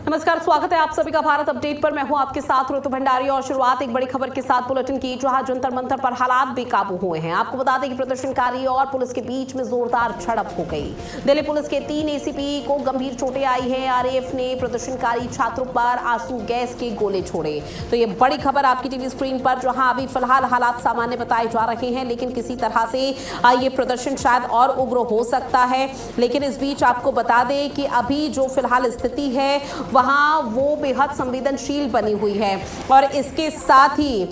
नमस्कार, स्वागत है आप सभी का भारत अपडेट पर। मैं हूं आपके साथ ऋतु भंडारी और शुरुआत एक बड़ी खबर के साथ बुलेटिन की, जहां जंतर मंतर पर हालात बेकाबू हुए हैं। आपको बता दें कि प्रदर्शनकारी और पुलिस के बीच में जोरदार झड़प हो गई। दिल्ली पुलिस के 3 एसीपी को गंभीर चोटें आई हैं। आरएएफ ने प्रदर्शनकारी छात्रों पर आंसू गैस के गोले छोड़े। तो ये बड़ी खबर आपकी टीवी स्क्रीन पर, जहां अभी फिलहाल हालात सामान्य बताए जा रहे हैं, लेकिन किसी तरह से ये प्रदर्शन शायद और उग्र हो सकता है। लेकिन इस बीच आपको बता दें कि अभी जो फिलहाल स्थिति है वहां वो बेहद संवेदनशील बनी हुई है। और इसके साथ ही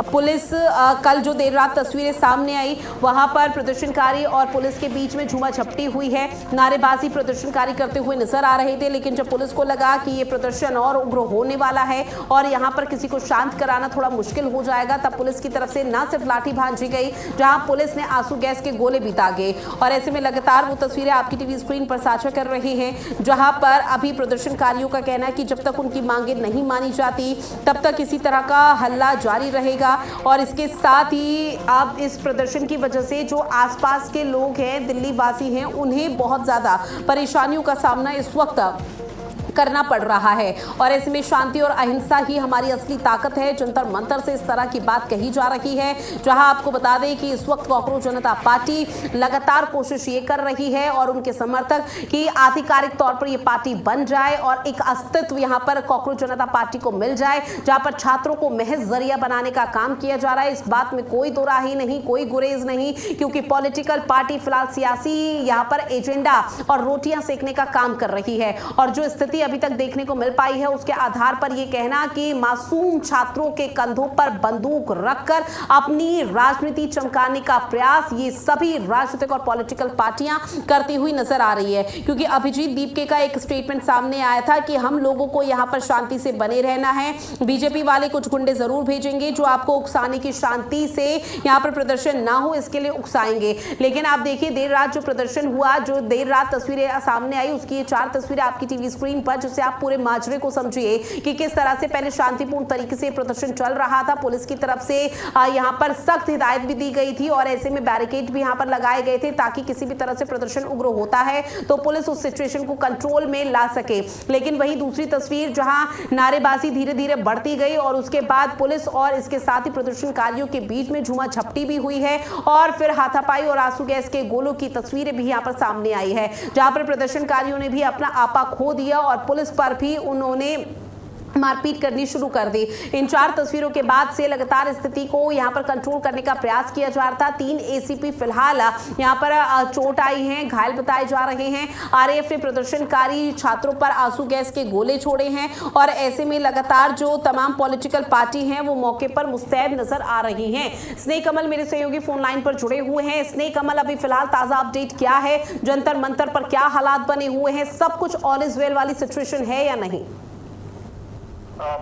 पुलिस कल जो देर रात तस्वीरें सामने आई, वहां पर प्रदर्शनकारी और पुलिस के बीच में झूमाझपटी हुई है। नारेबाजी प्रदर्शनकारी करते हुए नजर आ रहे थे, लेकिन जब पुलिस को लगा कि ये प्रदर्शन और उग्र होने वाला है और यहां पर किसी को शांत कराना थोड़ा मुश्किल हो जाएगा, तब पुलिस की तरफ से न सिर्फ लाठी भांजी गई, जहां पुलिस ने आंसू गैस के गोले भी दागे। और ऐसे में लगातार वो तस्वीरें आपकी टीवी स्क्रीन पर साझा कर रहे हैं, जहां पर अभी प्रदर्शनकारियों का कहना है कि जब तक उनकी मांगे नहीं मानी जाती तब तक इसी तरह का हल्ला जारी रहेगा। और इसके साथ ही अब इस प्रदर्शन की वजह से जो आसपास के लोग हैं, दिल्ली वासी हैं, उन्हें बहुत ज़्यादा परेशानियों का सामना इस वक्त करना पड़ रहा है। और ऐसे में शांति और अहिंसा ही हमारी असली ताकत है। जंतर मंतर से इस तरह की बात कही जा रही है, जहां आपको बता दें कि इस वक्त कॉकरोच जनता पार्टी लगातार कोशिश ये कर रही है और उनके समर्थक कि आधिकारिक तौर पर ये पार्टी बन जाए और एक अस्तित्व यहां पर कॉकरोच जनता पार्टी को मिल जाए, जहां पर छात्रों को महज जरिया बनाने का काम किया जा रहा है। इस बात में कोई दो राही नहीं, कोई गुरेज नहीं, क्योंकि पॉलिटिकल पार्टी फिलहाल सियासी यहां पर एजेंडा और रोटियां सेकने का काम कर रही है। और जो स्थिति अभी तक देखने को मिल पाई है, उसके आधार पर यह कहना कि मासूम छात्रों के कंधों पर बंदूक रखकर अपनी राजनीति चमकाने का प्रयास ये सभी राजनीतिक और पॉलिटिकल पार्टियां करती हुई नजर आ रही है। क्योंकि अभिजीत दीपके का एक स्टेटमेंट सामने आया था कि हम लोगों को यहां पर शांति से बने रहना है, बीजेपी वाले कुछ गुंडे जरूर भेजेंगे जो आपको उकसाने की, शांति से यहां पर प्रदर्शन ना हो इसके लिए उकसाएंगे। लेकिन आप देखिए, देर रात जो प्रदर्शन हुआ, जो देर रात तस्वीरें सामने आई, उसकी ये 4 तस्वीरें आपकी टीवी स्क्रीन पर, जिससे आप पूरे माजरे को समझिए कि किस तरह से पहले शांतिपूर्ण तरीके से प्रदर्शन चल रहा था। पुलिस की तरफ से यहां पर सख्त हिदायत भी दी गई थी और ऐसे में बैरिकेड भी यहां पर लगाए गए थे, ताकि किसी भी तरह से प्रदर्शन उग्र होता है तो पुलिस उस सिचुएशन को कंट्रोल में ला सके। लेकिन वही दूसरी तस्वीर, जहां नारेबाजी धीरे धीरे बढ़ती गई और उसके बाद पुलिस और इसके साथ ही प्रदर्शनकारियों के बीच में झूमाझपटी भी हुई है और फिर हाथापाई और आंसू गैस के गोलों की तस्वीरें भी यहां पर सामने आई है, जहां पर प्रदर्शनकारियों ने भी अपना आपा खो दिया और पुलिस पर भी उन्होंने मारपीट करनी शुरू कर दी। इन 4 तस्वीरों के बाद से लगातार स्थिति को यहां पर कंट्रोल करने का प्रयास किया जा रहा था। 3 एसीपी फिलहाल यहां पर चोट आई हैं, घायल बताए जा रहे हैं। आरएएफ ने प्रदर्शनकारी छात्रों पर आंसू गैस के गोले छोड़े हैं और ऐसे में लगातार जो तमाम पॉलिटिकल पार्टी हैं वो मौके पर मुस्तैद नजर आ रही हैं। स्नेह कमल मेरे सहयोगी फोन लाइन पर जुड़े हुए हैं। स्नेह कमल, अभी फिलहाल ताजा अपडेट क्या है? जंतर मंतर पर क्या हालात बने हुए हैं? सब कुछ ऑल इज वेल वाली सिचुएशन है या नहीं?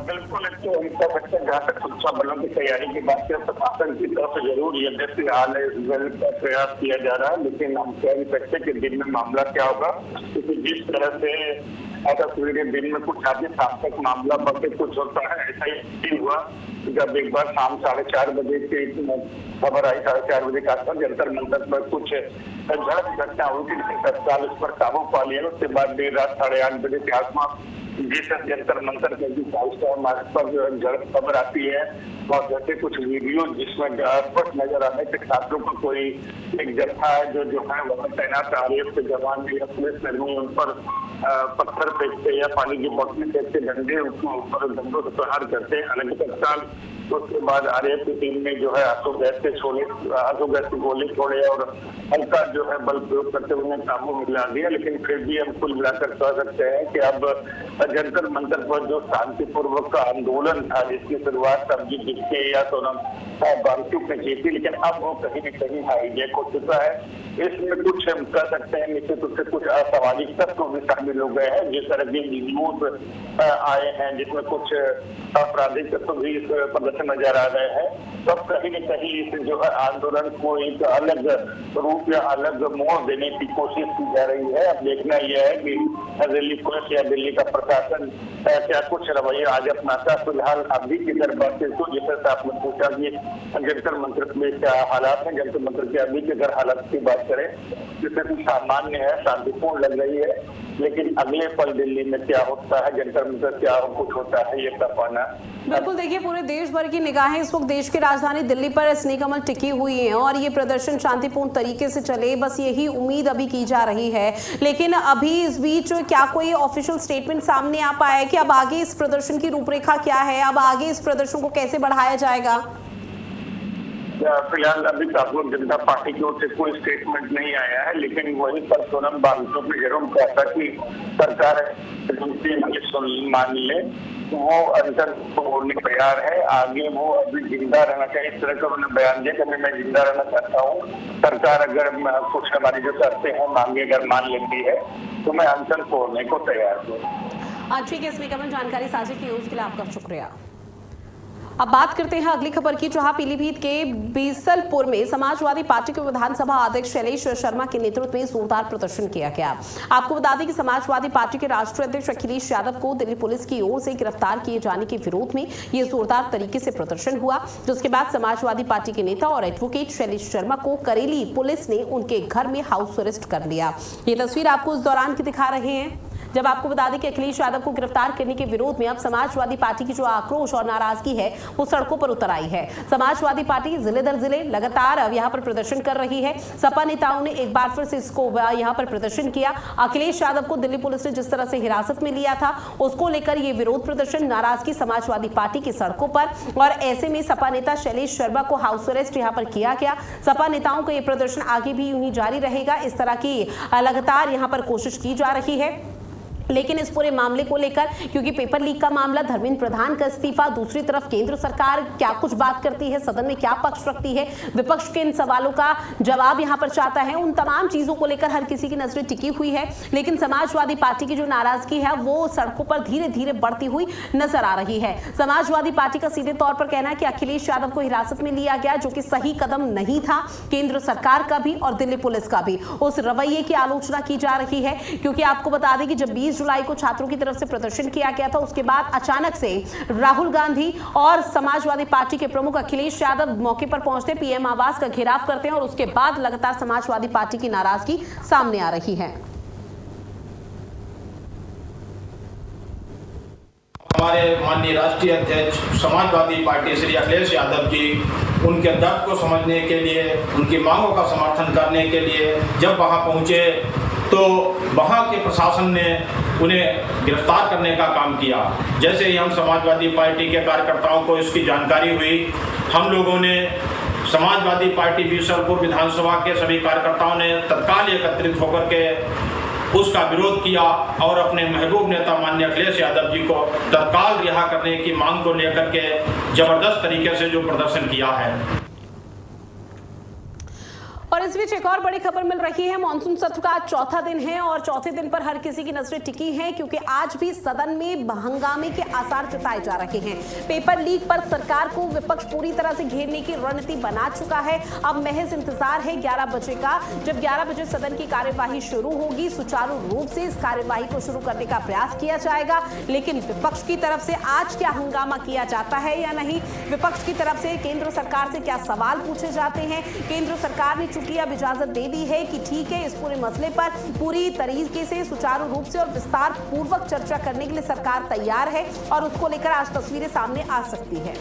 बिल्कुल, एक तो उनका बच्चा जहाँ तक सुरक्षा बलों की तैयारी की बात करें, प्रशासन की तरफ से जरूर यद्यपि हाल का प्रयास किया जा रहा है, लेकिन हम कह नहीं सकते कि दिन में मामला क्या होगा, क्योंकि जिस तरह से तस्वीरें दिन में कुछ आगे शाम तक मामला बढ़ के कुछ होता है, ऐसा ही हुआ जब एक बार शाम 4:30 बजे की खबर आई, 4:30 बजे के आसपास जंतर मंतर पर कुछ झड़प घटना हुई, लेकिन तत्काल उस पर काबू पा लिया। उसके बाद देर रात 8:30 बजे के आसपास जिस जंतर मंतर मार्ग पर जो झड़प खबर आती है, और जैसे कुछ वीडियो जिसमें स्पष्ट नजर आता है कि छात्रों का कोई एक जत्था है जो है वहाँ तैनात आरएएफ के जवान या पुलिस कर्मी उन पर पत्थर फेंकते या पानी की बोतलें फेंकते, डंडे ऊपर डंडों से प्रहार करते हैं। हालांकि तत्काल उसके बाद आरएएफ की टीम ने जो है आंसू गैस के गोले छोड़े और हल्का जो है बल प्रयोग करते हुए काबू में ला दिया। लेकिन फिर भी हम कुल मिलाकर कह सकते हैं कि अब जंतर मंतर पर जो शांतिपूर्वक का आंदोलन था, जिसकी शुरुआत अभिजीत दीपके या सोनम वांगचुक ने की थी, लेकिन अब वो कहीं न कहीं हाईजैक हो चुका है। इसमें कुछ हम कह सकते हैं निश्चित रूप से कुछ असामाजिक तत्व भी शामिल हो गए हैं। जिस तरह की वीडियोज आए हैं जिसमें कुछ आपराधिक तत्व भी प्रदर्शन नजर आ रहे हैं, तब कहीं न कहीं इस जो है आंदोलन को एक अलग रूप या अलग मोड़ देने की कोशिश की जा रही है। अब देखना यह है कि दिल्ली पुलिस या दिल्ली का प्रशासन क्या कुछ रवैया आज अपनाता। फिलहाल अभी की अगर बात करें तो जैसे आपने पूछा कि जंतर मंतर में क्या हालात है, जंतर मंतर के अभी की अगर हालात की बात करें जिससे सामान्य है, शांतिपूर्ण लग रही है। लेकिन अगले पल दिल्ली में क्या होता है, जंतर मंतर क्या कुछ होता है, ये तब पाना। बिल्कुल, देखिए पूरे देश भर की निगाहें इस वक्त देश की राजधानी दिल्ली पर स्नेह कमल टिकी हुई हैं और ये प्रदर्शन शांतिपूर्ण तरीके से चले, बस यही उम्मीद अभी की जा रही है। लेकिन अभी इस बीच क्या कोई ऑफिशियल स्टेटमेंट सामने आ पाया है कि अब आगे इस प्रदर्शन की रूपरेखा क्या है, अब आगे इस प्रदर्शन को कैसे बढ़ाया जाएगा? फिलहाल अभी कांग्रेस जनता पार्टी की ओर से कोई स्टेटमेंट नहीं आया है, लेकिन वही पर सोनम बांसुर ने जरूर कहा था कि सरकार मान ले, वो अंतर होने को तैयार है, आगे वो अभी जिंदा रहना चाहिए। इस तरह का उन्होंने बयान दिया कि मैं जिंदा रहना चाहता हूँ, सरकार अगर कुछ हमारी जो करते हैं मांगे अगर मान लेती है तो मैं अनशन छोड़ने को तैयार हूँ। ठीक है, इसमें कमल जानकारी साझा की उसके लिए आपका शुक्रिया। अब बात करते हैं अगली खबर की, जहां पीलीभीत के बीसलपुर में समाजवादी पार्टी के विधानसभा अध्यक्ष शैलेश शर्मा के नेतृत्व में जोरदार प्रदर्शन किया गया। आपको बता दें कि समाजवादी पार्टी के राष्ट्रीय अध्यक्ष अखिलेश यादव को दिल्ली पुलिस की ओर से गिरफ्तार किए जाने के विरोध में यह जोरदार तरीके से प्रदर्शन हुआ, जिसके बाद समाजवादी पार्टी के नेता और एडवोकेट शैलेश शर्मा को करेली पुलिस ने उनके घर में हाउस अरेस्ट कर लिया। ये तस्वीर आपको उस दौरान की दिखा रहे हैं जब आपको बता दें कि अखिलेश यादव को गिरफ्तार करने के विरोध में अब समाजवादी पार्टी की जो आक्रोश और नाराजगी है वो सड़कों पर उतर आई है। समाजवादी पार्टी जिले दर जिले लगातार अब यहाँ पर प्रदर्शन कर रही है। सपा नेताओं ने एक बार फिर से इसको यहाँ पर प्रदर्शन किया। अखिलेश यादव को दिल्ली पुलिस ने जिस तरह से हिरासत में लिया था उसको लेकर ये विरोध प्रदर्शन, नाराजगी समाजवादी पार्टी की सड़कों पर, और ऐसे में सपा नेता शैलेश शर्मा को हाउस अरेस्ट यहाँ पर किया गया। सपा नेताओं का ये प्रदर्शन आगे भी यूं ही जारी रहेगा, इस तरह की लगातार यहाँ पर कोशिश की जा रही है। लेकिन इस पूरे मामले को लेकर, क्योंकि पेपर लीक का मामला, धर्मेंद्र प्रधान का इस्तीफा, दूसरी तरफ केंद्र सरकार क्या कुछ बात करती है, सदन में क्या पक्ष रखती है, विपक्ष के इन सवालों का जवाब यहां पर चाहता है, उन तमाम चीजों को लेकर हर किसी की नजरें टिकी हुई है। लेकिन समाजवादी पार्टी की जो नाराजगी है वो सड़कों पर धीरे धीरे बढ़ती हुई नजर आ रही है। समाजवादी पार्टी का सीधे तौर पर कहना है कि अखिलेश यादव को हिरासत में लिया गया, जो कि सही कदम नहीं था, केंद्र सरकार का भी और दिल्ली पुलिस का भी। उस रवैये की आलोचना की जा रही है, क्योंकि आपको बता दें कि जब 20 जुलाई को छात्रों की तरफ से प्रदर्शन किया गया था, उसके बाद अचानक से राहुल गांधी और समाजवादी पार्टी के प्रमुख अखिलेश यादव मौके पर पहुंचते, पीएम आवास का घेराव करते हैं और उसके बाद लगातार समाजवादी पार्टी की नाराजगी सामने आ रही है। हमारे माननीय राष्ट्रीय अध्यक्ष समाजवादी पार्टी श्री अखिलेश यादव जी उनके दर्द को समझने के लिए, उनकी मांगों का समर्थन करने के लिए जब वहां पहुंचे तो वहां के प्रशासन ने उन्हें गिरफ्तार करने का काम किया। जैसे ही हम समाजवादी पार्टी के कार्यकर्ताओं को इसकी जानकारी हुई, हम लोगों ने समाजवादी पार्टी बीसलपुर विधानसभा के सभी कार्यकर्ताओं ने तत्काल एकत्रित होकर के उसका विरोध किया और अपने महबूब नेता माननीय अखिलेश यादव जी को तत्काल रिहा करने की मांग को लेकर के जबरदस्त तरीके से जो प्रदर्शन किया है। और इस बीच एक और बड़ी खबर मिल रही है। मानसून सत्र का आज चौथा दिन है और चौथे दिन पर हर किसी की नजरें टिकी हैं, क्योंकि आज भी सदन में हंगामे के आसार जताए जा रहे हैं। पेपर लीक पर सरकार को विपक्ष पूरी तरह से घेरने की रणनीति बना चुका है। अब महज इंतजार है 11 बजे का, जब 11 बजे सदन की कार्यवाही शुरू होगी। सुचारू रूप से इस कार्यवाही को शुरू करने का प्रयास किया जाएगा, लेकिन विपक्ष की तरफ से आज क्या हंगामा किया जाता है या नहीं, विपक्ष की तरफ से केंद्र सरकार से क्या सवाल पूछे जाते हैं। केंद्र सरकार ने की अब इजाजत दे दी है कि ठीक है, इस पूरे मसले पर पूरी तरीके से सुचारू रूप से और विस्तार पूर्वक चर्चा करने के लिए सरकार तैयार है और उसको लेकर आज तस्वीरें सामने आ सकती है।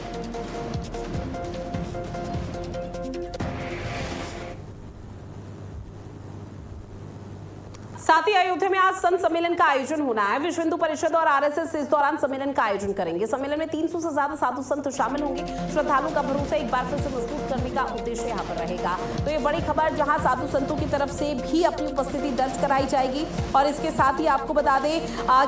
साथ ही अयोध्या में आज संत सम्मेलन का आयोजन होना है। विश्व हिंदू परिषद और आरएसएस इस दौरान सम्मेलन का आयोजन करेंगे। सम्मेलन में 300 से ज्यादा साधु संत शामिल होंगे। श्रद्धालुओं का भरोसा एक बार फिर से मजबूत करने का उद्देश्य यहाँ पर रहेगा। तो ये बड़ी खबर, जहां साधु संतों की तरफ से भी अपनी उपस्थिति दर्ज कराई जाएगी और इसके साथ ही आपको बता दें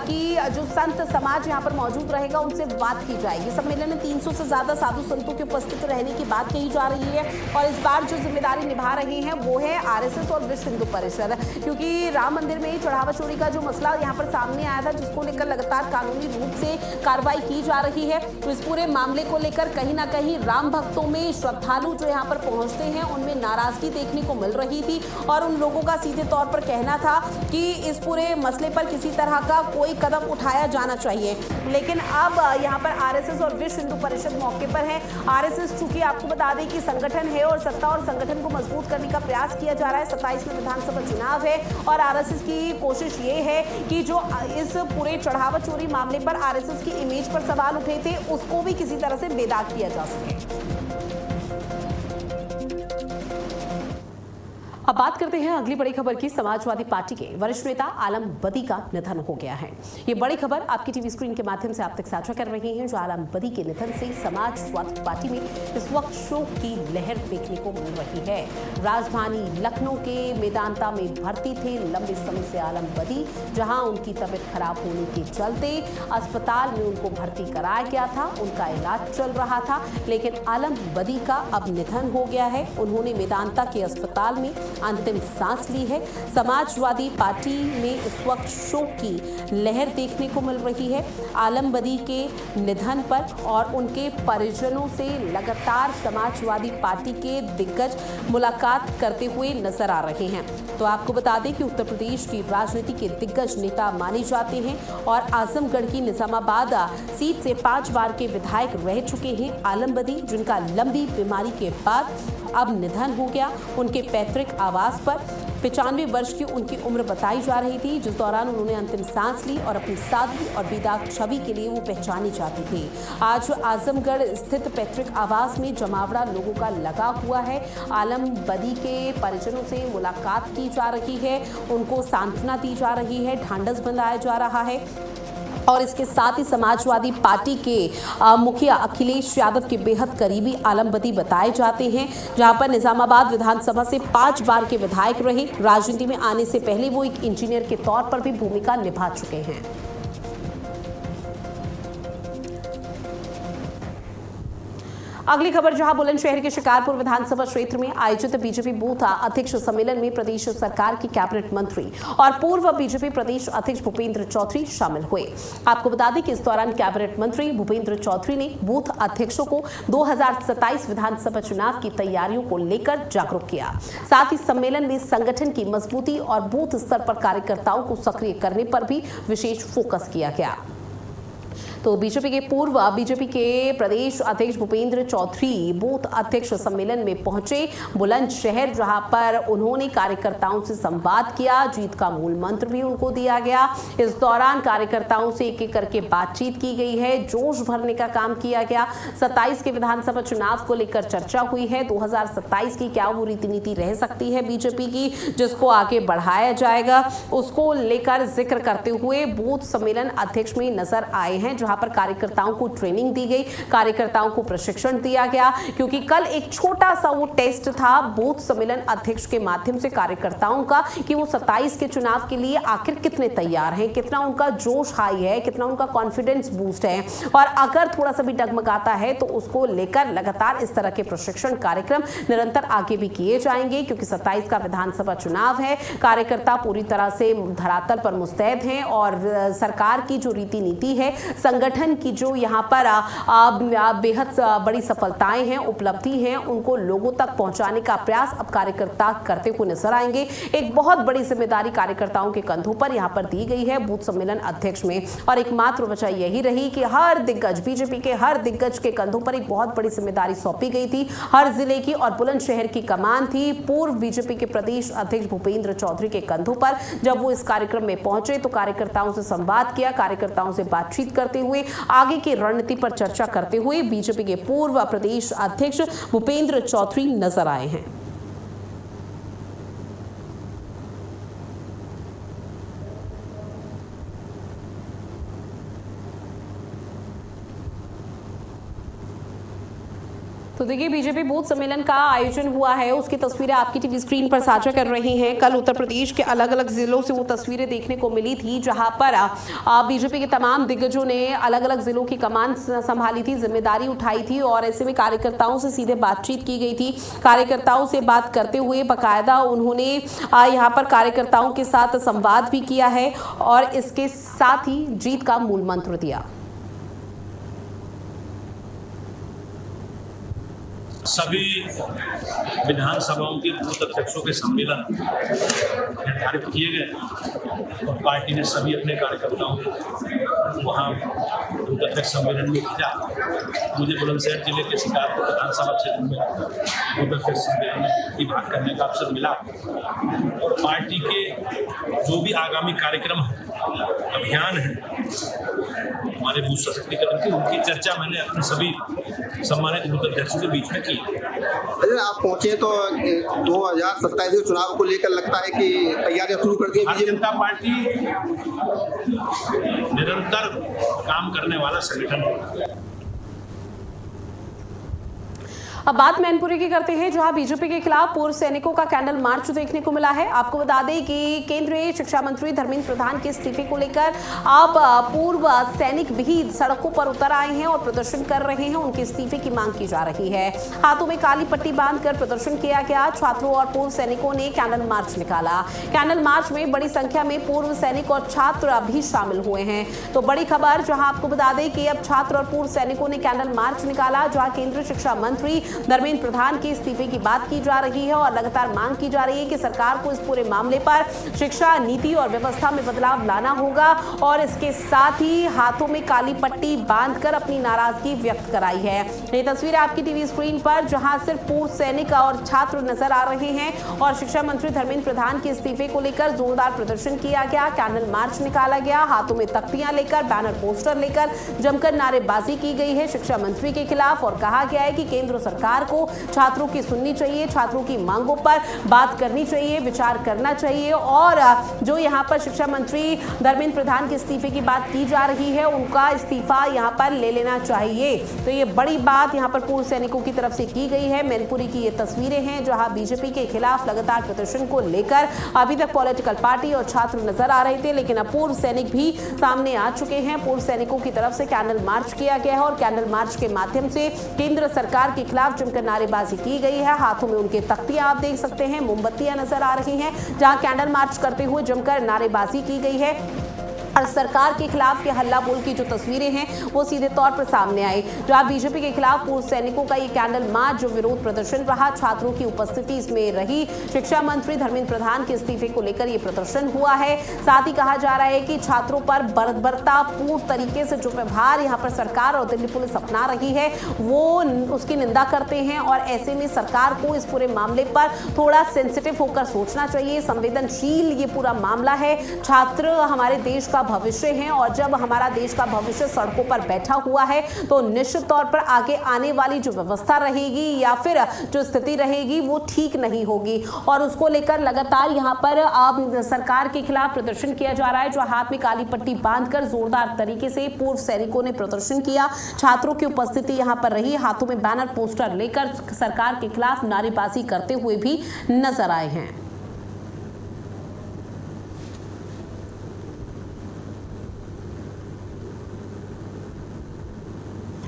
कि जो संत समाज यहाँ पर मौजूद रहेगा उनसे बात की जाएगी। सम्मेलन में 300 से ज्यादा साधु संतों की उपस्थित रहने की बात कही जा रही है और इस बार जो जिम्मेदारी निभा रहे हैं वो है आरएसएस और विश्व हिंदू परिषद, क्योंकि राम मंदिर में चढ़ावा चोरी का जो मसला यहाँ पर सामने आया था, जिसको लेकर लगातार कानूनी रूप से कार्रवाई की जा रही है। तो इस पूरे मामले को लेकर कहीं ना कहीं राम भक्तों में, श्रद्धालु जो यहाँ पर पहुंचते हैं उनमें नाराजगी देखने को मिल रही थी और उन लोगों का सीधे तौर पर कहना था कि इस पूरे मसले पर किसी तरह का कोई कदम उठाया जाना चाहिए। लेकिन अब यहाँ पर आरएसएस और विश्व हिंदू परिषद मौके पर है। आरएसएस चूंकि आपको बता दें कि संगठन है और सत्ता और संगठन को मजबूत करने का प्रयास किया जा रहा है। 27 में विधानसभा चुनाव है और आरएसएस आरएसएस की कोशिश ये है कि जो इस पूरे चढ़ावा चोरी मामले पर आरएसएस की इमेज पर सवाल उठे थे उसको भी किसी तरह से बेदाग किया जा सके। अब बात करते हैं अगली बड़ी खबर की। समाजवादी पार्टी के वरिष्ठ नेता आलम बदी का निधन हो गया है। ये बड़ी खबर आपकी टीवी स्क्रीन के माध्यम से आप तक साझा कर रहे हैं। जो आलम बदी के निधन से समाजवादी पार्टी में इस वक्त शोक की लहर देखने को मिल रही है। राजधानी लखनऊ के मेदांता में भर्ती थे लंबे समय से आलम बदी, जहां उनकी तबीयत खराब होने के चलते अस्पताल में उनको भर्ती कराया गया था। उनका इलाज चल रहा था, लेकिन आलम बदी का अब निधन हो गया है। उन्होंने मेदांता के अस्पताल में अंतिम सांस ली है। समाजवादी पार्टी में इस वक्त शोक की लहर देखने को मिल रही है। आलम बदी के निधन पर और उनके परिजनों से लगातार समाजवादी पार्टी के दिग्गज मुलाकात करते हुए नजर आ रहे हैं। तो आपको बता दें कि उत्तर प्रदेश की राजनीति के दिग्गज नेता माने जाते हैं और आजमगढ़ की निजामाबाद सीट से 5 बार के विधायक रह चुके हैं आलम बदी, जिनका लंबी बीमारी के बाद अब निधन हो गया। उनके पैतृक आवास पर 95 वर्ष की उनकी उम्र बताई जा रही थी, जिस दौरान उन्होंने अंतिम सांस ली और अपनी सादगी और बेदाग छवि के लिए वो पहचानी जाती थी। आज आजमगढ़ स्थित पैतृक आवास में जमावड़ा लोगों का लगा हुआ है। आलम बदी के परिजनों से मुलाकात की जा रही है, उनको सांत्वना दी जा रही है, ढांढस बंधाया जा रहा है। और इसके साथ ही समाजवादी पार्टी के मुखिया अखिलेश यादव के बेहद करीबी आलम बदी बताए जाते हैं, जहां पर निजामाबाद विधानसभा से 5 बार के विधायक रहे। राजनीति में आने से पहले वो एक इंजीनियर के तौर पर भी भूमिका निभा चुके हैं। अगली खबर, जहां बुलंदशहर के शिकारपुर विधानसभा क्षेत्र में आयोजित बीजेपी बूथ अध्यक्ष सम्मेलन में प्रदेश सरकार के कैबिनेट मंत्री और पूर्व बीजेपी प्रदेश अध्यक्ष भूपेंद्र चौधरी शामिल हुए। आपको बता दें कि इस दौरान कैबिनेट मंत्री भूपेंद्र चौधरी ने बूथ अध्यक्षों को 2027 विधानसभा चुनाव की तैयारियों को लेकर जागरूक किया। साथ ही सम्मेलन में संगठन की मजबूती और बूथ स्तर पर कार्यकर्ताओं को सक्रिय करने पर भी विशेष फोकस किया गया। तो बीजेपी के प्रदेश अध्यक्ष भूपेंद्र चौधरी बूथ अध्यक्ष सम्मेलन में पहुंचे बुलंदशहर, जहां पर उन्होंने कार्यकर्ताओं से संवाद किया। जीत का मूल मंत्र भी उनको दिया गया। इस दौरान कार्यकर्ताओं से एक एक करके बातचीत की गई है, जोश भरने का काम किया गया। 27 के विधानसभा चुनाव को लेकर चर्चा हुई है। 2027 की क्या वो रीति नीति रह सकती है बीजेपी की, जिसको आगे बढ़ाया जाएगा, उसको लेकर जिक्र करते हुए बूथ सम्मेलन अध्यक्ष में नजर आए हैं, जहां पर कार्यकर्ताओं को ट्रेनिंग दी गई, कार्यकर्ताओं को प्रशिक्षण दिया गया। क्योंकि कल एक छोटा सा वो टेस्ट था बूथ सम्मेलन अध्यक्ष के माध्यम से कार्यकर्ताओं का कि वो 27 के चुनाव के लिए आखिर कितने तैयार हैं, कितना उनका जोश हाई है, कितना उनका कॉन्फिडेंस बूस्ट है, और अगर थोड़ा सा भी डगमगाता है तो उसको लेकर लगातार इस तरह के प्रशिक्षण कार्यक्रम निरंतर आगे भी किए जाएंगे। क्योंकि 27 का विधानसभा चुनाव है, कार्यकर्ता पूरी तरह से धरातल पर मुस्तैद हैं और सरकार की जो रीति नीति है, संगठन की जो यहाँ पर बेहद बड़ी सफलताएं हैं, उपलब्धि हैं, उनको लोगों तक पहुंचाने का प्रयास अब कार्यकर्ता करते हुए नजर आएंगे। एक बहुत बड़ी जिम्मेदारी कार्यकर्ताओं के कंधों पर यहाँ पर दी गई है बूथ सम्मेलन अध्यक्ष में, और एकमात्र वजह यही रही कि हर दिग्गज, बीजेपी के हर दिग्गज के कंधों पर एक बहुत बड़ी जिम्मेदारी सौंपी गई थी। हर जिले की और बुलंदशहर की कमान थी पूर्व बीजेपी के प्रदेश अध्यक्ष भूपेंद्र चौधरी के कंधों पर। जब वो इस कार्यक्रम में पहुंचे तो कार्यकर्ताओं से संवाद किया, कार्यकर्ताओं से बातचीत करते हुए आगे की रणनीति पर चर्चा करते हुए बीजेपी के पूर्व प्रदेश अध्यक्ष भूपेंद्र चौधरी नजर आए हैं। तो देखिए, बीजेपी बूथ सम्मेलन का आयोजन हुआ है, उसकी तस्वीरें आपकी टीवी स्क्रीन पर साझा कर रहे हैं। कल उत्तर प्रदेश के अलग अलग जिलों से वो तस्वीरें देखने को मिली थी, जहां पर बीजेपी के तमाम दिग्गजों ने अलग अलग जिलों की कमान संभाली थी, जिम्मेदारी उठाई थी, और ऐसे में कार्यकर्ताओं से सीधे बातचीत की गई थी। कार्यकर्ताओं से बात करते हुए बाकायदा उन्होंने यहाँ पर कार्यकर्ताओं के साथ संवाद भी किया है और इसके साथ ही जीत का मूल मंत्र दिया। सभी विधानसभाओं के बूथ अध्यक्षों के सम्मेलन निर्धारित किए गए और पार्टी ने सभी अपने कार्यकर्ताओं को वहाँ बूथ अध्यक्ष सम्मेलन में भेजा। मुझे बुलंदशहर जिले के शिकारपुर विधानसभा क्षेत्र में बूथ अध्यक्ष सम्मेलन में भाग करने का अवसर मिला और पार्टी के जो भी आगामी कार्यक्रम है, अभियान है हमारे बूथ सशक्तिकरण की, उनकी चर्चा मैंने अपने सभी सम्मानित बूथ अध्यक्षों के बीच में की। अरे आप पहुंचे तो 2027 के चुनाव को लेकर लगता है कि तैयारियां शुरू कर दी। भारतीय जनता पार्टी निरंतर काम करने वाला संगठन है। अब बात मैनपुरी की करते हैं, जहां बीजेपी के खिलाफ पूर्व सैनिकों का कैंडल मार्च देखने को मिला है। आपको बता दें कि केंद्रीय शिक्षा मंत्री धर्मेंद्र प्रधान के इस्तीफे को लेकर अब पूर्व सैनिक भी सड़कों पर उतर आए हैं और प्रदर्शन कर रहे हैं। उनके इस्तीफे की मांग की जा रही है। हाथों में काली पट्टी बांधकर प्रदर्शन किया गया। छात्रों और पूर्व सैनिकों ने कैंडल मार्च निकाला। कैंडल मार्च में बड़ी संख्या में पूर्व सैनिक और छात्र भी शामिल हुए हैं। तो बड़ी खबर, जहां आपको बता दें कि अब छात्र और पूर्व सैनिकों ने कैंडल मार्च निकाला, जहां केंद्रीय शिक्षा मंत्री धर्मेंद्र प्रधान के इस्तीफे की बात की जा रही है और लगातार मांग की जा रही है कि सरकार को इस पूरे मामले पर शिक्षा नीति और व्यवस्था में बदलाव लाना होगा और इसके साथ ही हाथों में काली पट्टी बांधकर अपनी नाराजगी व्यक्त कराई है। ये तस्वीर आपकी टीवी स्क्रीन पर, जहां सिर्फ पूर्व सैनिक और छात्र नजर आ रहे हैं और शिक्षा मंत्री धर्मेंद्र प्रधान के इस्तीफे को लेकर जोरदार प्रदर्शन किया गया। कैंडल मार्च निकाला गया, हाथों में तख्तियां लेकर, बैनर पोस्टर लेकर जमकर नारेबाजी की गई है शिक्षा मंत्री के खिलाफ और कहा गया है कि केंद्र सरकार को छात्रों की सुननी चाहिए, छात्रों की मांगों पर बात करनी चाहिए, विचार करना चाहिए और जो यहां पर शिक्षा मंत्री धर्मेंद्र प्रधान के इस्तीफे की बात की जा रही है, उनका इस्तीफा यहां पर ले लेना चाहिए। तो ये बड़ी बात यहां पर पूर्व सैनिकों की तरफ से की गई है। मैनपुरी की ये तस्वीरें हैं, जहां बीजेपी के खिलाफ लगातार प्रदर्शन को लेकर अभी तक पॉलिटिकल पार्टी और छात्र नजर आ रहे थे, लेकिन अब पूर्व सैनिक भी सामने आ चुके हैं। पूर्व सैनिकों की तरफ से कैंडल मार्च किया गया है और कैंडल मार्च के माध्यम से केंद्र सरकार के खिलाफ जमकर नारेबाजी की गई है। हाथों में उनके तख्तियां आप देख सकते हैं, मोमबत्तियां नजर आ रही हैं, जहां कैंडल मार्च करते हुए जमकर नारेबाजी की गई है और सरकार के खिलाफ के हल्ला बोल की जो तस्वीरें हैं वो सीधे तौर पर सामने आई। जहां बीजेपी के खिलाफ पूर्व सैनिकों का ये कैंडल मार्च जो विरोध प्रदर्शन रहा, छात्रों की उपस्थिति इसमें रही। शिक्षा मंत्री धर्मेंद्र प्रधान के इस्तीफे को लेकर ये प्रदर्शन हुआ है। साथ ही कहा जा रहा है कि छात्रों पर बर्बरतापूर्ण तरीके से जो व्यवहार यहाँ पर सरकार और दिल्ली पुलिस अपना रही है वो उसकी निंदा करते हैं और ऐसे में सरकार को इस पूरे मामले पर थोड़ा सेंसिटिव होकर सोचना चाहिए। संवेदनशील ये पूरा मामला है। छात्र हमारे देश का भविष्य है और जब हमारा देश का भविष्य सड़कों पर बैठा हुआ है तो निश्चित तौर पर आगे आने वाली जो व्यवस्था रहेगी या फिर जो स्थिति रहेगी वो ठीक नहीं होगी और उसको लेकर लगातार यहाँ पर सरकार के खिलाफ प्रदर्शन किया जा रहा है। जो हाथ में काली पट्टी बांधकर जोरदार तरीके से पूर्व सैनिकों ने प्रदर्शन किया। छात्रों की उपस्थिति यहाँ पर रही, हाथों में बैनर पोस्टर लेकर सरकार के खिलाफ नारेबाजी करते हुए भी नजर आए हैं।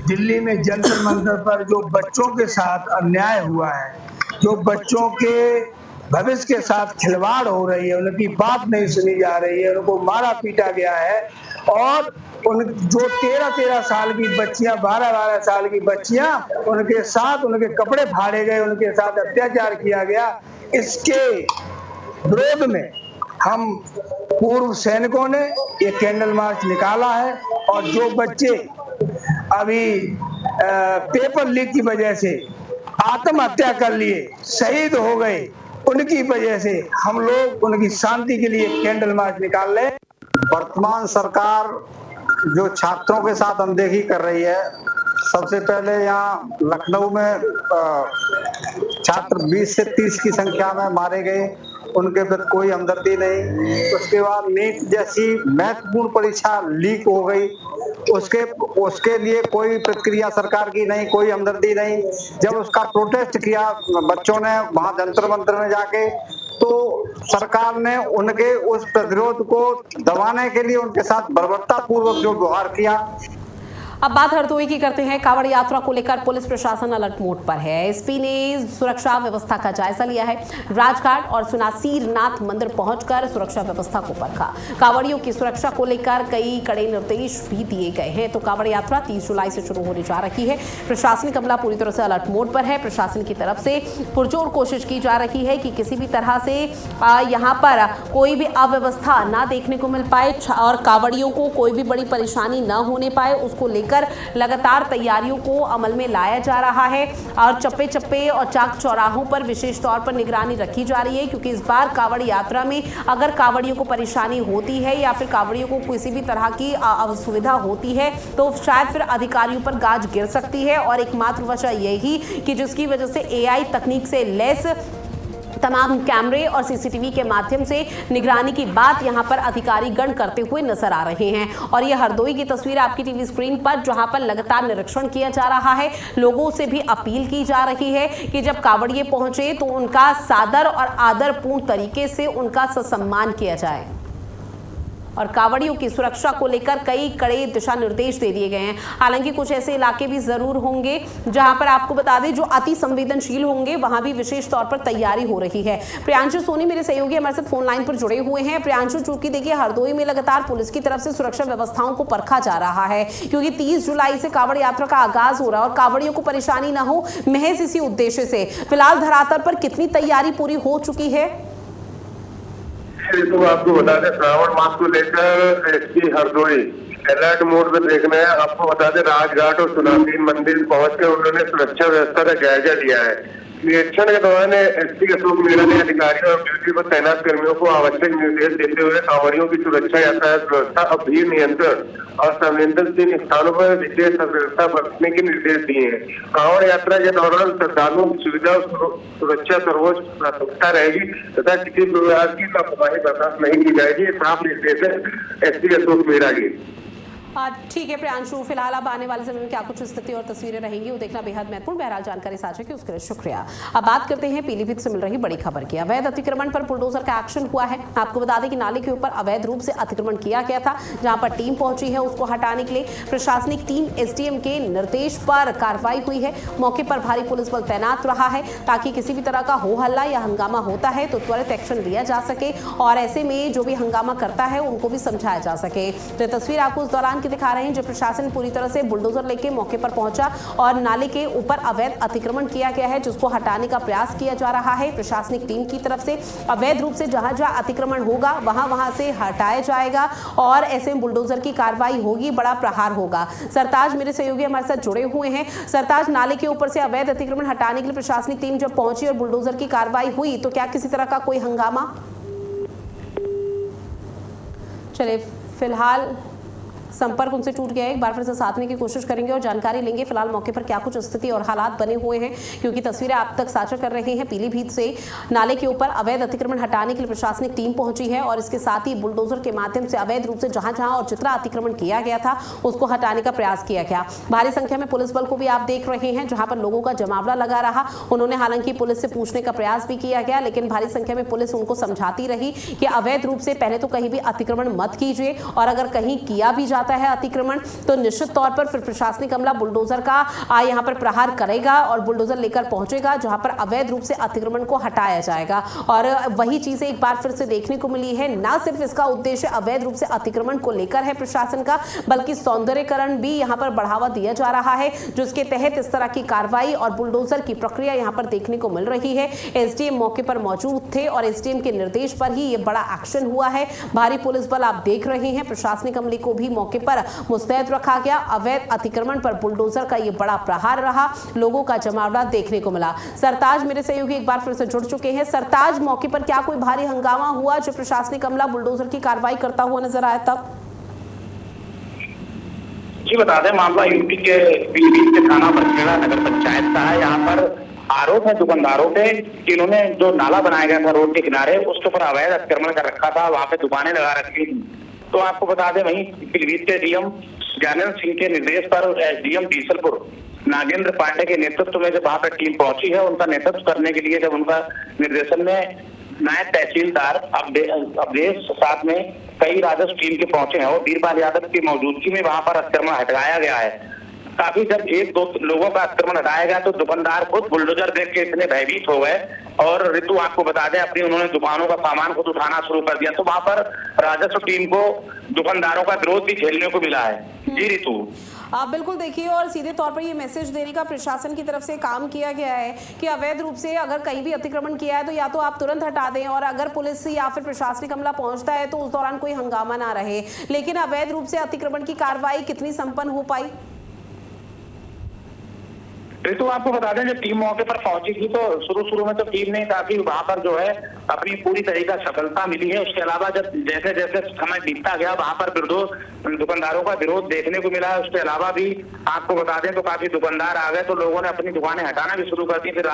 दिल्ली में जंतर मंतर पर जो बच्चों के साथ अन्याय हुआ है, जो बच्चों के भविष्य के साथ खिलवाड़ हो रही है, उनकी बात नहीं सुनी जा रही है, उनको मारा पीटा गया है और उन जो 13-13 साल की बच्चियां, 12-12 साल की बच्चियां, उनके साथ उनके कपड़े फाड़े गए, उनके साथ अत्याचार किया गया। इसके विरोध में हम पूर्व सैनिकों ने ये कैंडल मार्च निकाला है और जो बच्चे अभी पेपर लीक की वजह से आत्महत्या कर लिए, शहीद हो गए, उनकी वजह से हम लोग उनकी शांति के लिए कैंडल मार्च निकाल रहे। वर्तमान सरकार जो छात्रों के साथ अनदेखी कर रही है, सबसे पहले यहाँ लखनऊ में छात्र 20 से 30 की संख्या में मारे गए, उनके प्रति कोई हमदर्दी नहीं। उसके बाद नीट जैसी महत्वपूर्ण परीक्षा लीक हो गई, उसके लिए कोई प्रतिक्रिया सरकार की नहीं, कोई हमदर्दी नहीं। जब उसका प्रोटेस्ट किया बच्चों ने वहां जंतर मंतर में जाके, तो सरकार ने उनके उस प्रतिरोध को दबाने के लिए उनके साथ बर्बरतापूर्वक जो व्यवहार किया। अब बात हरदोई की करते हैं। कांवड़ यात्रा को लेकर पुलिस प्रशासन अलर्ट मोड पर है। एसपी ने सुरक्षा व्यवस्था का जायजा लिया है। राजघाट और सुनासीर नाथ मंदिर पहुंचकर सुरक्षा व्यवस्था को परखा। कांवड़ियों की सुरक्षा को लेकर कई कड़े निर्देश भी दिए गए हैं। तो कांवड़ यात्रा 30 जुलाई से शुरू होने जा रही है। प्रशासनिक अमला पूरी तरह से अलर्ट मोड पर है। प्रशासन की तरफ से पुरजोर कोशिश की जा रही है कि किसी भी तरह से यहाँ पर कोई भी अव्यवस्था ना देखने को मिल पाए और कांवड़ियों को कोई भी बड़ी परेशानी न होने पाए, उसको लेकर लगातार तैयारियों को अमल में लाया जा रहा है। और चप्पे चप्पे और चाक चौराहों पर विशेष तौर पर निगरानी रखी जा रही है, क्योंकि इस बार कांवड़ यात्रा में अगर कांवड़ियों को परेशानी होती है या फिर कांवड़ियों को किसी भी तरह की असुविधा होती है तो शायद फिर अधिकारियों पर गाज गिर सकती है। और एकमात्र वजह यही कि जिसकी वजह से AI तकनीक से लैस तमाम कैमरे और सीसीटीवी के माध्यम से निगरानी की बात यहां पर अधिकारी गण करते हुए नजर आ रहे हैं। और यह हरदोई की तस्वीर आपकी टीवी स्क्रीन पर, जहां पर लगातार निरीक्षण किया जा रहा है। लोगों से भी अपील की जा रही है कि जब कांवड़िए पहुंचे तो उनका सादर और आदरपूर्ण तरीके से उनका सम्मान किया जाए। और कांवड़ियों की सुरक्षा को लेकर कई कड़े दिशा निर्देश दे दिए गए हैं। हालांकि कुछ ऐसे इलाके भी जरूर होंगे जहां पर आपको बता दें जो अति संवेदनशील होंगे, वहां भी विशेष तौर पर तैयारी हो रही है। प्रियांशु सोनी मेरे सहयोगी हमारे साथ फोन लाइन पर जुड़े हुए हैं। प्रियांशु, चूंकि देखिए हरदोई में लगातार पुलिस की तरफ से सुरक्षा व्यवस्थाओं को परखा जा रहा है, क्योंकि 30 जुलाई से कांवड़ यात्रा का आगाज हो रहा है और कांवड़ियों को परेशानी न हो, महज इसी उद्देश्य से फिलहाल धरातल पर कितनी तैयारी पूरी हो चुकी है? तो आपको बता दें, श्रावण मास को लेकर एसपी हरदोई अलर्ट मोड में देखना है। आपको बता दें, राजघाट और सुनासीर मंदिर पहुंचकर उन्होंने सुरक्षा व्यवस्था का जायजा लिया है। निरीक्षण के दौरान एसपी अशोक मीणा ने अधिकारियों और ड्यूटी पर तैनात कर्मियों को आवश्यक निर्देश देते हुए कांवड़ियों की सुरक्षा, यातायात व्यवस्था और भीड़ नियंत्रण और संवेदनशील स्थानों पर विशेष व्यवस्था बरतने के निर्देश दिए हैं। कांवड़ यात्रा के दौरान श्रद्धालुओं की सुविधा और सुरक्षा सर्वोच्च प्राथमिकता रहेगी तथा किसी प्रकार की लापरवाही बर्दाश्त नहीं की जाएगी। साफ निर्देश है एसपी अशोक मीणा की। ठीक है प्रियांशु, फिलहाल अब आने वाले समय में क्या कुछ स्थिति और तस्वीरें रहेंगी वो देखना बेहद महत्वपूर्ण। बहरहाल जानकारी साझा की उसके लिए शुक्रिया। अब बात करते हैं पीलीभीत से मिल रही बड़ी खबर की। अवैध अतिक्रमण पर बुलडोजर का एक्शन हुआ है। आपको बता दें कि नाले के ऊपर अवैध रूप से अतिक्रमण किया गया था, जहां पर टीम पहुंची है उसको हटाने के लिए। प्रशासनिक टीम एसडीएम के निर्देश पर कार्रवाई हुई है। मौके पर भारी पुलिस बल तैनात रहा है ताकि किसी भी तरह का हो हल्ला या हंगामा होता है तो त्वरित एक्शन लिया जा सके और ऐसे में जो भी हंगामा करता है उनको भी समझाया जा सके। तो तस्वीर आपको उस दौरान की दिखा रहे हैं जब प्रशासन पूरी तरह से बुलडोजर लेके मौके पर पहुंचा और नाले के ऊपर अवैध अतिक्रमण किया गया है जिसको हटाने का प्रयास किया जा रहा है। प्रशासनिक टीम की तरफ से अवैध रूप से जहां जहां अतिक्रमण होगा वहां से हटाया जाएगा और ऐसे में बुलडोजर की कार्रवाई होगी, बड़ा प्रहार होगा। सरताज मेरे सहयोगी हमारे साथ जुड़े हुए हैं। सरताज, नाले के ऊपर से अवैध अतिक्रमण हटाने के लिए प्रशासनिक टीम जब पहुंची और बुलडोजर की कार्रवाई हुई तो क्या किसी तरह का कोई हंगामा? चले फिलहाल संपर्क उनसे टूट गया है, एक बार फिर से साधने की कोशिश करेंगे और जानकारी लेंगे फिलहाल मौके पर क्या कुछ स्थिति और हालात बने हुए हैं, क्योंकि तस्वीरें आप तक साझा कर रहे हैं। पीलीभीत से नाले के ऊपर अवैध अतिक्रमण हटाने के लिए प्रशासनिक टीम पहुंची है और इसके साथ ही बुलडोजर के माध्यम से अवैध रूप से जहां जहां और जितना अतिक्रमण किया गया था उसको हटाने का प्रयास किया गया। भारी संख्या में पुलिस बल को भी आप देख रहे हैं जहां पर लोगों का जमावड़ा लगा रहा। उन्होंने हालांकि पुलिस से पूछने का प्रयास भी किया गया, लेकिन भारी संख्या में पुलिस उनको समझाती रही कि अवैध रूप से पहले तो कहीं भी अतिक्रमण मत कीजिए और अगर कहीं किया भी जाता है अतिक्रमण तो निश्चित तौर पर फिर प्रशासनिक अमला बुलडोजर का यहाँ पर प्रहार करेगा और बुलडोजर लेकर पहुंचेगा जहां पर अवैध रूप से अतिक्रमण को हटाया जाएगा। और वही चीजें एक बार फिर से देखने को मिली है। ना सिर्फ इसका उद्देश्य अवैध रूप से अतिक्रमण को लेकर है प्रशासन का, बल्कि सौंदर्यकरण भी यहाँ पर बढ़ावा दिया जा रहा है, जिसके तहत इस तरह की कार्रवाई और बुलडोजर की प्रक्रिया यहाँ पर देखने को मिल रही है। एसडीएम मौके पर मौजूद थे और एसडीएम के निर्देश पर ही ये बड़ा एक्शन हुआ है। भारी पुलिस बल आप देख रहे हैं, प्रशासनिक अमले को भी मौके पर मुस्तैद रखा गया। अवैध अतिक्रमण पर बुलडोजर का ये बड़ा प्रहार रहा, लोगों का जमावड़ा देखने को मिला। सरताज मेरे सहयोगी एक बार फिर से जुड़ चुके हैं। सरताज, मौके पर क्या कोई भारी हंगामा हुआ जो प्रशासनिक अमला बुलडोजर की कार्रवाई करता हुआ नजर आया तब? जी बता दें, मामला यूपी के पीलीभीत के थाना बरखेड़ा नगर पंचायत का है। यहाँ पर आरोप है दुकानदारों पे कि इन्होंने जो नाला बनाया गया था रोड के किनारे उसके ऊपर अवैध अतिक्रमण कर रखा था, वहां पे दुकानें लगा रखी। तो आपको बता दें, वहीं पीलीभीत के डीएम ज्ञानेंद्र सिंह के निर्देश पर एसडीएम बीसलपुर नागेंद्र पांडे के नेतृत्व में जब वहां पर टीम पहुंची है, उनका नेतृत्व करने के लिए जब उनका निर्देशन में नायब तहसीलदार अवधेश साथ में कई राजस्व टीम के पहुंचे हैं और वीरपाल यादव की मौजूदगी में वहां पर अतिक्रमण हटाया गया है। काफी जब एक दो लोगों का आक्रमण हटाया गया तो दुकानदार खुद बुलडोजर देख के इतने भयभीत हो गए। और ऋतु आपको बता दें, अपनी उन्होंने दुकानों का सामान खुद उठाना शुरू कर दिया। तो वहां पर राजस्व टीम को दुकानदारों का विरोध भी झेलने को मिला है। जी ऋतु, आप बिल्कुल देखिए, और सीधे तौर पर ये मैसेज देने का प्रशासन की तरफ से काम किया गया है कि अवैध रूप से अगर कहीं भी अतिक्रमण किया है तो या तो आप तुरंत हटा दें, और अगर पुलिस या फिर प्रशासनिक अमला पहुंचता है तो उस दौरान कोई हंगामा ना रहे। लेकिन अवैध रूप से अतिक्रमण की कार्रवाई कितनी संपन्न हो पाई? ऋतु, आपको बता दें जब टीम मौके पर पहुंची थी तो शुरू में तो टीम ने काफी वहां पर जो है अपनी पूरी तरीका सफलता मिली है। उसके अलावा जब जैसे जैसे समय बीतता गया वहां पर दुकानदारों का विरोध देखने को मिला है। उसके अलावा भी आपको बता दें तो काफी दुकानदार आ गए तो लोगों ने अपनी दुकानें हटाना भी शुरू कर दी। फिर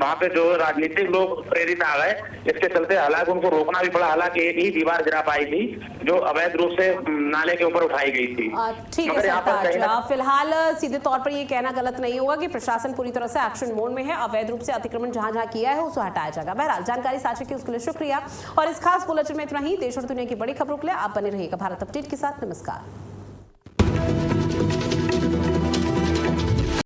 वहां पे जो राजनीतिक लोग प्रेरित आ गए, इसके चलते हालांकि उनको रोकना भी पड़ा। हालांकि एक ही दीवार गिरा पाई थी जो अवैध रूप से नाले के ऊपर उठाई गई थी। ठीक है सरताज, फिलहाल सीधे तौर पर ये कहना गलत नहीं होगा कि प्रशासन पूरी तरह से एक्शन मोड में है। अवैध रूप से अतिक्रमण जहां जहां किया है उसे हटाया जाएगा। बहरहाल जानकारी साझा की उसके लिए शुक्रिया, और इस खास बुलेटिन में इतना ही। देश और दुनिया की बड़ी खबरों के लिए आप बने रहिएगा भारत अपडेट के साथ। नमस्कार।